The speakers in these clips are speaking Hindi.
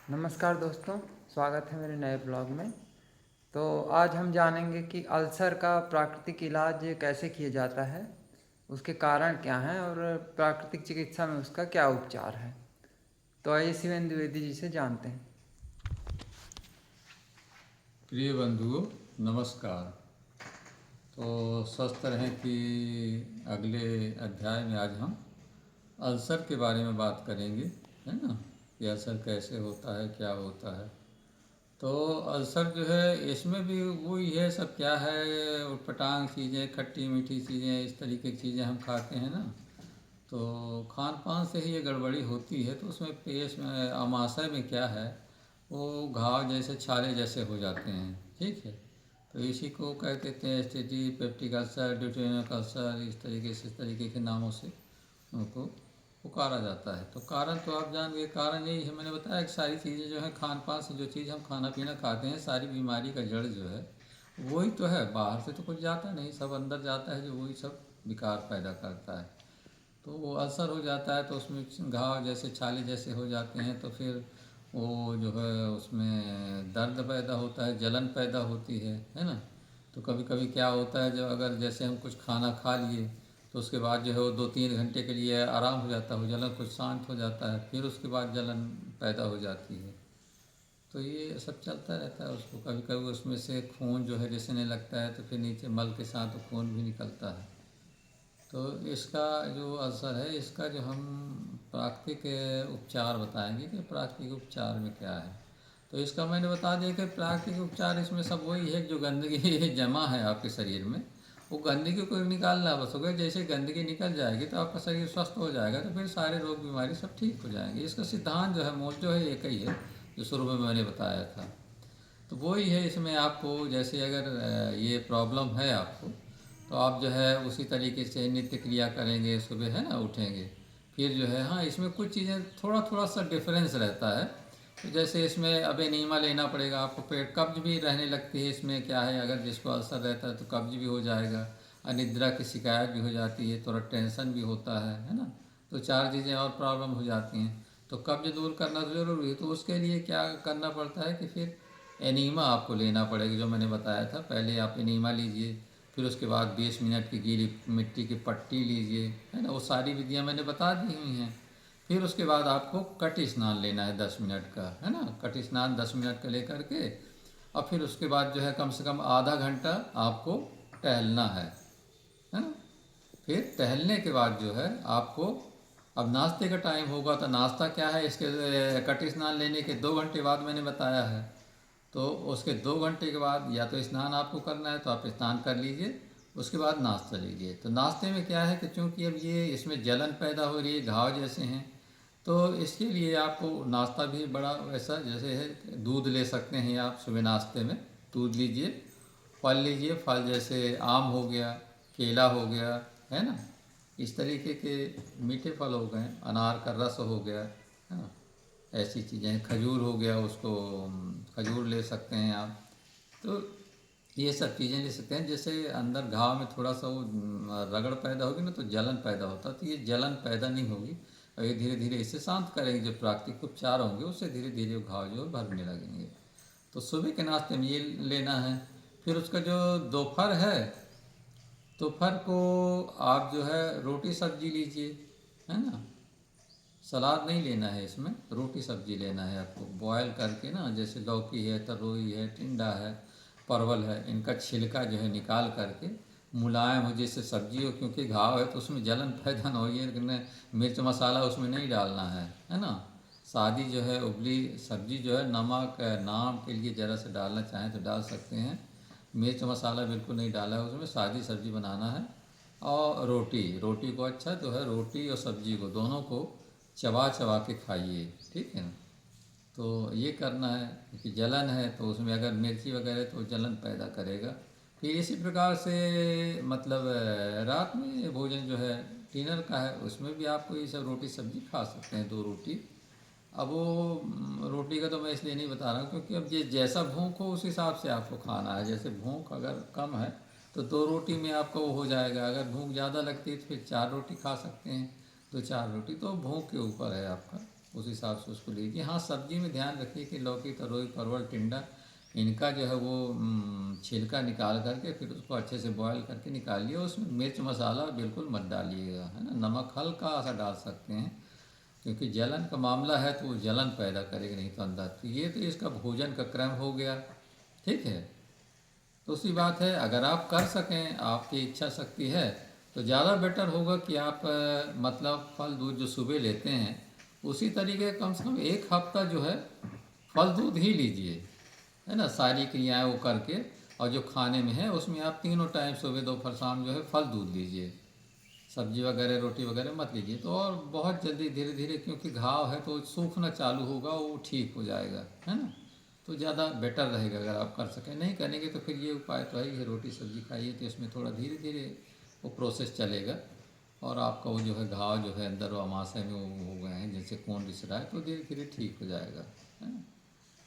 नमस्कार दोस्तों, स्वागत है मेरे नए ब्लॉग में। तो आज हम जानेंगे कि अल्सर का प्राकृतिक इलाज कैसे किया जाता है, उसके कारण क्या हैं और प्राकृतिक चिकित्सा में उसका क्या उपचार है। तो आइए शिवेंद्र द्विवेदी जी से जानते हैं। प्रिय बंधुओं, नमस्कार। तो स्वस्थ रहें कि अगले अध्याय में आज हम अल्सर के बारे में बात करेंगे, है ना, कि अल्सर कैसे होता है, क्या होता है। तो अल्सर जो है इसमें भी वही है, सब क्या है, उटपटांग चीज़ें, खट्टी मीठी चीज़ें, इस तरीके की चीज़ें हम खाते हैं ना। तो खान पान से ही ये गड़बड़ी होती है। तो उसमें पेट में अमाशय में क्या है, वो घाव जैसे छाले जैसे हो जाते हैं, ठीक है। तो इसी को कह देते हैं एसटीडी, पेप्टिक अल्सर, ड्यूटेरियन अल्सर, इस तरीके के नामों से उनको पुकारा जाता है। तो कारण तो आप जान गए, कारण यही है, मैंने बताया कि सारी चीज़ें जो है खान पान से, जो चीज़ हम खाना पीना खाते हैं, सारी बीमारी का जड़ जो है वही तो है। बाहर से तो कुछ जाता नहीं, सब अंदर जाता है, जो वही सब विकार पैदा करता है। तो वो अल्सर हो जाता है तो उसमें घाव जैसे छाले जैसे हो जाते हैं। तो फिर वो जो है उसमें दर्द पैदा होता है, जलन पैदा होती है ना। तो कभी कभी क्या होता है, जब अगर जैसे हम कुछ खाना खा लिए तो उसके बाद जो है वो 2-3 घंटे के लिए आराम हो जाता है, वो जलन कुछ शांत हो जाता है, फिर उसके बाद जलन पैदा हो जाती है। तो ये सब चलता रहता है। उसको कभी कभी उसमें से खून जो है रिसने लगता है, तो फिर नीचे मल के साथ खून भी निकलता है। तो इसका जो असर है, इसका जो हम प्राकृतिक उपचार बताएंगे कि प्राकृतिक उपचार में क्या है। तो इसका मैंने बता दिया कि प्राकृतिक उपचार इसमें सब वही है, जो गंदगी जमा है आपके शरीर में, वो गंदगी को निकालना बस हो गया। जैसे गंदगी निकल जाएगी तो आपका शरीर स्वस्थ हो जाएगा, तो फिर सारे रोग बीमारी सब ठीक हो जाएंगे। इसका सिद्धांत जो है, मूल जो है एक ही है, जो शुरू में मैंने बताया था। तो वही है, इसमें आपको जैसे अगर ये प्रॉब्लम है आपको, तो आप जो है उसी तरीके से नित्य क्रिया करेंगे, सुबह है ना उठेंगे। फिर जो है, हाँ, इसमें कुछ चीज़ें थोड़ा थोड़ा सा डिफरेंस रहता है। तो जैसे इसमें अब एनीमा लेना पड़ेगा आपको। पेट कब्ज भी रहने लगती है, इसमें क्या है, अगर जिसको अल्सर रहता है तो कब्ज भी हो जाएगा, अनिद्रा की शिकायत भी हो जाती है, थोड़ा टेंशन भी होता है ना। तो चार चीज़ें और प्रॉब्लम हो जाती हैं। तो कब्ज दूर करना तो ज़रूरी है। तो उसके लिए क्या करना पड़ता है कि फिर एनीमा आपको लेना पड़ेगा, जो मैंने बताया था। पहले आप एनीमा लीजिए, फिर उसके बाद 20 मिनट की गीली मिट्टी की पट्टी लीजिए, है ना। वो सारी विधियाँ मैंने बता दी हुई हैं। फिर उसके बाद आपको कट स्नान लेना है 10 मिनट का, है ना। कट स्नान 10 मिनट का लेकर के, और फिर उसके बाद जो है कम से कम आधा घंटा आपको टहलना है ना। फिर टहलने के बाद जो है आपको, अब नाश्ते का टाइम होगा, तो नाश्ता क्या है, इसके कट स्नान लेने के 2 घंटे बाद मैंने बताया है। तो उसके 2 घंटे के बाद या तो स्नान आपको करना है तो आप स्नान कर लीजिए, उसके बाद नाश्ता लीजिए। तो नाश्ते में क्या है कि चूँकि अब ये इसमें जलन पैदा हो रही है, घाव जैसे हैं, तो इसके लिए आपको नाश्ता भी बड़ा वैसा जैसे है, दूध ले सकते हैं आप सुबह नाश्ते में, दूध लीजिए। फल लीजिए, फल जैसे आम हो गया, केला हो गया, है ना। इस तरीके के मीठे फल हो गए, अनार का रस हो गया, है ना। ऐसी चीज़ें, खजूर हो गया, उसको खजूर ले सकते हैं आप। तो ये सब चीज़ें ले सकते हैं। जैसे अंदर घाव में थोड़ा सा वो रगड़ पैदा होगी ना, तो जलन पैदा होता है। तो ये जलन पैदा नहीं होगी, और ये धीरे धीरे इससे शांत करेंगे। जो प्राकृतिक उपचार होंगे उससे धीरे धीरे वो घाव जो है भरने लगेंगे। तो सुबह के नाश्ते में ये लेना है। फिर उसका जो दोपहर है, दोपहर को आप जो है रोटी सब्जी लीजिए, है ना। सलाद नहीं लेना है, इसमें रोटी सब्जी लेना है आपको, बॉयल करके ना। जैसे लौकी है, तरोई है, टिंडा है, परवल है, इनका छिलका जो है निकाल करके मुलायम हो जैसे सब्जी हो, क्योंकि घाव है तो उसमें जलन पैदा ना हो। ये मिर्च मसाला उसमें नहीं डालना है ना। सादी जो है उबली सब्जी जो है, नमक नाम के लिए ज़रा से डालना चाहें तो डाल सकते हैं। मिर्च मसाला बिल्कुल नहीं डाला है उसमें, सादी सब्जी बनाना है। और रोटी, रोटी को अच्छा जो है, रोटी और सब्जी को दोनों को चबा चबा के खाइए, ठीक है ना। तो ये करना है, क्योंकि जलन है तो उसमें अगर मिर्ची वगैरह तो जलन पैदा करेगा। फिर इसी प्रकार से मतलब रात में भोजन जो है डिनर का है, उसमें भी आपको ये सब रोटी सब्जी खा सकते हैं, 2 रोटी। अब वो रोटी का तो मैं इसलिए नहीं बता रहा हूँ, क्योंकि अब ये जैसा भूख हो उस हिसाब से आपको खाना है। जैसे भूख अगर कम है तो 2 रोटी में आपको वो हो जाएगा। अगर भूख ज़्यादा लगती है तो फिर 4 रोटी खा सकते हैं, 2-4 रोटी। तो भूख के ऊपर है आपका, उस हिसाब से उसको लीजिए। हाँ, सब्जी में ध्यान रखिए कि लौकी, तरोई, परवल, टिंडा, इनका जो है वो छिलका निकाल करके फिर उसको अच्छे से बॉयल करके निकालिए। उसमें मिर्च मसाला बिल्कुल मत डालिएगा, है ना। नमक हल्का सा डाल सकते हैं, क्योंकि जलन का मामला है तो वो जलन पैदा करेगा नहीं तो अंदर। तो ये तो इसका भोजन का क्रम हो गया, ठीक है। दूसरी बात है, अगर आप कर सकें, आपकी इच्छा शक्ति है, तो ज़्यादा बेटर होगा कि आप मतलब फल दूध जो सुबह लेते हैं उसी तरीके कम से कम एक हफ्ता जो है फल दूध ही लीजिए, है ना। सारी क्रियाएं वो करके, और जो खाने में है उसमें आप तीनों टाइम सुबह दोपहर शाम जो है फल दूध लीजिए। सब्जी वगैरह रोटी वगैरह मत लीजिए। तो और बहुत जल्दी धीरे धीरे, क्योंकि घाव है तो सूखना चालू होगा, वो ठीक हो जाएगा, है ना। तो ज़्यादा बेटर रहेगा अगर आप कर सकें। नहीं करेंगे तो फिर ये उपाय तो है ही, रोटी सब्जी खाइए, तो इसमें थोड़ा धीरे धीरे वो प्रोसेस चलेगा, और आपका वो जो है घाव जो है अंदर वो अमाशय में वो हो गए हैं, जैसे खून रिस रहा है, तो धीरे धीरे ठीक हो जाएगा, है ना।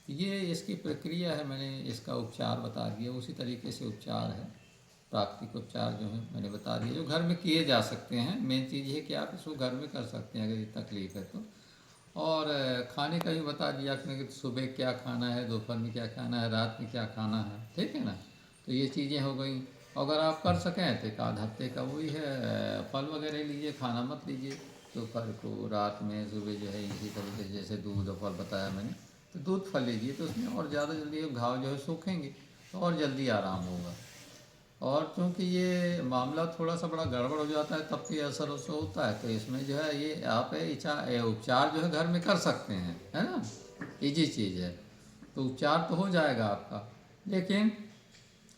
ये इसकी प्रक्रिया है, मैंने इसका उपचार बता दिया। उसी तरीके से उपचार है, प्राकृतिक उपचार जो है मैंने बता दिया, जो घर में किए जा सकते हैं। मेन चीज़ ये है कि आप इसको घर में कर सकते हैं अगर ये तकलीफ़ है तो। और खाने का भी बता दिया आपने कि सुबह क्या खाना है, दोपहर में क्या खाना है, रात में क्या खाना है, ठीक है ना। तो ये चीज़ें हो गई। अगर आप कर सकें तो एक आध हफ्ते का वही है, फल वगैरह लीजिए, खाना मत लीजिए दोपहर को, रात में, सुबह जो है इसी तरीके से जैसे दूध और फल बताया मैंने, तो दूध फल लीजिए, तो उसमें और ज़्यादा जल्दी घाव जो है सूखेंगे, तो और जल्दी आराम होगा। और क्योंकि ये मामला थोड़ा सा बड़ा गड़बड़ हो जाता है तब तो ये असर उससे होता है, तो इसमें जो है ये आप ये उपचार जो है घर में कर सकते हैं, है ना। इजी चीज़ है, तो उपचार तो हो जाएगा आपका। लेकिन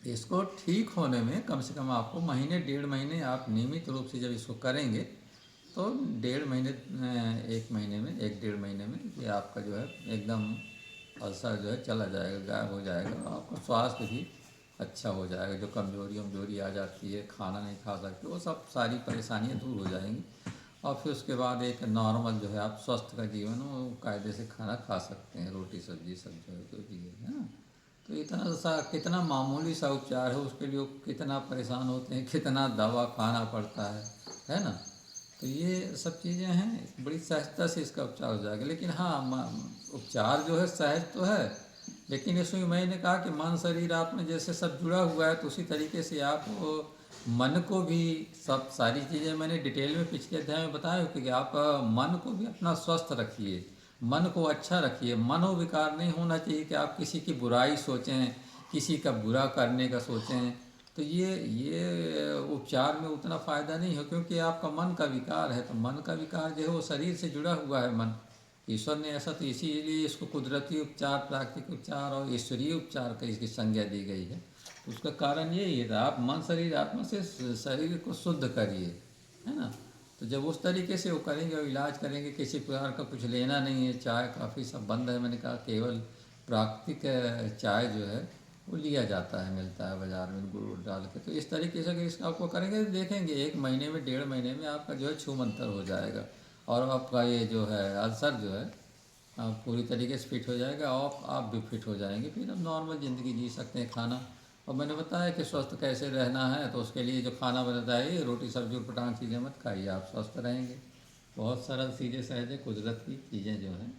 इसको ठीक होने में कम से कम आपको महीने 1.5 महीने आप नियमित रूप से जब इसको करेंगे, तो 1.5 महीने, 1 महीने में, 1-1.5 महीने में ये आपका जो है एकदम अल्सर जो है चला जाएगा, गायब हो जाएगा, और आपका स्वास्थ्य भी अच्छा हो जाएगा। जो कमजोरी वमजोरी आ जाती है, खाना नहीं खा सकते, वो सब सारी परेशानियां दूर हो जाएंगी, और फिर उसके बाद एक नॉर्मल जो है आप स्वस्थ का जीवन वो कायदे से खाना खा सकते हैं, रोटी सब्जी सब जो है जो भी है ना। तो इतना सा कितना मामूली सा उपचार है, उसके लिए वो कितना परेशान होते हैं, कितना दवा खाना पड़ता है ना। तो ये सब चीज़ें हैं, बड़ी सहजता से इसका उपचार हो जाएगा। लेकिन हाँ, उपचार जो है सहज तो है, लेकिन इसमें मैंने कहा कि मन शरीर आत्मा जैसे सब जुड़ा हुआ है, तो उसी तरीके से आप मन को भी, सब सारी चीज़ें मैंने डिटेल में पिछले अध्याय में बताया कि आप मन को भी अपना स्वस्थ रखिए, मन को अच्छा रखिए। मनोविकार नहीं होना चाहिए कि आप किसी की बुराई सोचें, किसी का बुरा करने का सोचें। तो ये उपचार में उतना फ़ायदा नहीं है, क्योंकि आपका मन का विकार है, तो मन का विकार जो है वो शरीर से जुड़ा हुआ है। मन, ईश्वर ने ऐसा, तो इसीलिए इसको कुदरती उपचार, प्राकृतिक उपचार और ईश्वरीय उपचार का इसकी संज्ञा दी गई है। तो उसका कारण यही है, आप मन शरीर आत्मा से शरीर को शुद्ध करिए, है ना। तो जब उस तरीके से वो करेंगे और इलाज करेंगे, किसी प्रकार का कुछ लेना नहीं है, चाय काफ़ी सब बंद है, मैंने कहा केवल प्राकृतिक चाय जो है वो लिया जाता है, मिलता है बाज़ार में गुड़ डाल के। तो इस तरीके से अगर इसका आपको करेंगे तो देखेंगे 1 महीने में, 1.5 महीने में आपका जो है छूमंतर हो जाएगा, और आपका ये जो है अल्सर जो है पूरी तरीके से फिट हो जाएगा, और आप भी फिट हो जाएंगे, फिर आप नॉर्मल ज़िंदगी जी सकते हैं। खाना, और मैंने बताया कि स्वस्थ कैसे रहना है, तो उसके लिए जो खाना बनता है ये रोटी सब्जी और पटांग चीज़ें मत खाइए, आप स्वस्थ रहेंगे। बहुत सरल सीधे सहज है, कुदरत की चीज़ें जो हैं,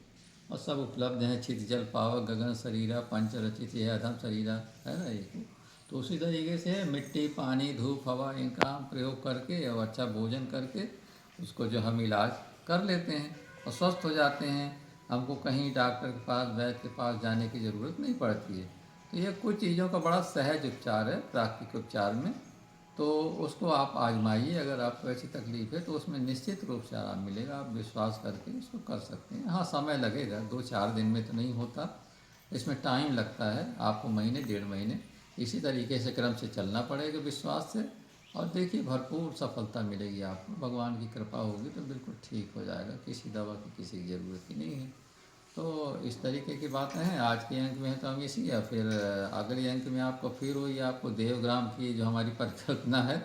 और सब उपलब्ध हैं। छित जल पावक गगन शरीरा पंच रचित है अधम शरीरा, है ना ये। तो उसी तरीके से मिट्टी, पानी, धूप, हवा, इनका हम प्रयोग करके और अच्छा भोजन करके उसको जो हम इलाज कर लेते हैं और स्वस्थ हो जाते हैं। हमको कहीं डॉक्टर के पास, वैद्य के पास जाने की ज़रूरत नहीं पड़ती है। तो ये कुछ चीज़ों का बड़ा सहज उपचार है प्राकृतिक उपचार में, तो उसको आप आजमाइए। अगर आपको ऐसी तकलीफ़ है तो उसमें निश्चित रूप से आराम मिलेगा, आप विश्वास करके इसको कर सकते हैं। हाँ, समय लगेगा, 2-4 दिन में तो नहीं होता, इसमें टाइम लगता है, आपको महीने 1.5 महीने इसी तरीके से क्रम से चलना पड़ेगा विश्वास से, और देखिए भरपूर सफलता मिलेगी आपको। भगवान की कृपा होगी तो बिल्कुल ठीक हो जाएगा, किसी दवा की किसी की ज़रूरत ही नहीं है। तो इस तरीके की बातें हैं आज के अंक में, तो हम इसी, या फिर अगले अंक में आपको फिर वही, आपको देवग्राम की जो हमारी परिकल्पना है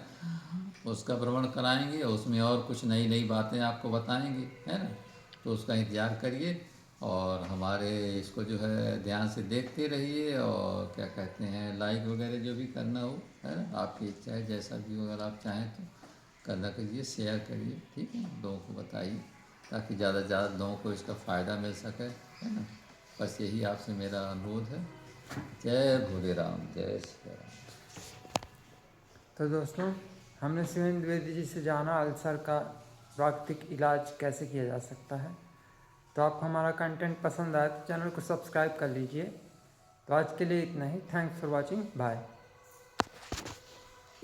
उसका भ्रमण कराएंगे, उसमें और कुछ नई नई बातें आपको बताएंगे, है ना। तो उसका इंतज़ार करिए, और हमारे इसको जो है ध्यान से देखते रहिए, और क्या कहते हैं, लाइक वगैरह जो भी करना हो, है ना, आपकी इच्छा है, जैसा भी अगर आप चाहें तो करना करिए, शेयर करिए, ठीक है, लोगों को बताइए। ताकि ज़्यादा से ज़्यादा लोगों को इसका फ़ायदा मिल सके, है ना। बस यही आपसे मेरा अनुरोध है। जय भोले राम, जय श्री राम। तो दोस्तों, हमने शिवेंद्र द्विवेदी जी से जाना अल्सर का प्राकृतिक इलाज कैसे किया जा सकता है। तो आपको हमारा कंटेंट पसंद आया तो चैनल को सब्सक्राइब कर लीजिए। तो आज के लिए इतना ही। Thanks for watching. बाय।